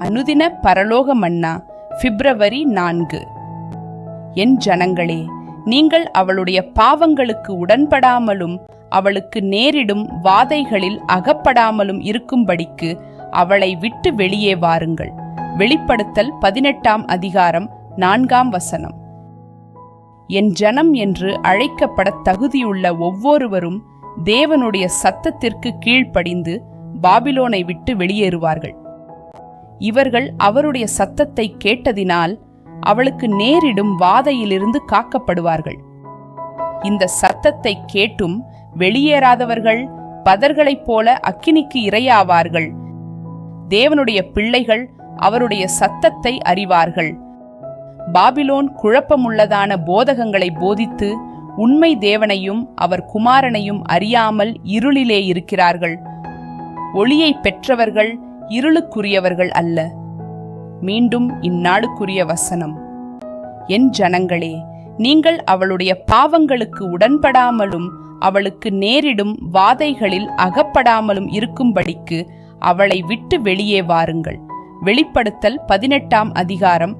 அனுதின பரலோக மன்னா பிப்ரவரி 4. என் ஜனங்களே, நீங்கள் அவளுடைய பாவங்களுக்கு உடன்படாமலும் அவளுக்கு நேரிடும் வாதைகளில் அகப்படாமலும் இருக்கும்படிக்கு அவளை விட்டு வெளியே வாருங்கள். வெளிப்படுத்தல் 18:4. என் ஜனம் என்று அழைக்கப்பட தகுதியுள்ள ஒவ்வொருவரும் தேவனுடைய சத்தத்திற்கு கீழ்ப்படிந்து பாபிலோனை விட்டு வெளியேறுவார்கள். இவர்கள் அவருடைய சத்தத்தை கேட்டதினால் அவளுக்கு நேரிடும் வாதையிலிருந்து காக்கப்படுவார்கள். இந்த சத்தத்தை கேட்டும் வெளியேறாதவர்கள் பதர்களைப் போல அக்கினிக்கு இரையாவார்கள். தேவனுடைய பிள்ளைகள் அவருடைய சத்தத்தை அறிவார்கள். பாபிலோன் குழப்பமுள்ளதான போதகங்களை போதித்து உண்மை தேவனையும் அவர் குமாரனையும் அறியாமல் இருளிலே இருக்கிறார்கள். ஒளியை பெற்றவர்கள் இருளுக்குரியவர்கள் அல்ல. மீண்டும் இந்நாளுக்குரிய வசனம். என் ஜனங்களே, நீங்கள் அவளுடைய பாவங்களுக்கு உடன்படாமலும் அவளுக்கு நேரிடும் வாதைகளில் அகப்படாமலும் இருக்கும்படிக்கு அவளை விட்டு வெளியே வாருங்கள். வெளிப்படுத்தல் 18:4.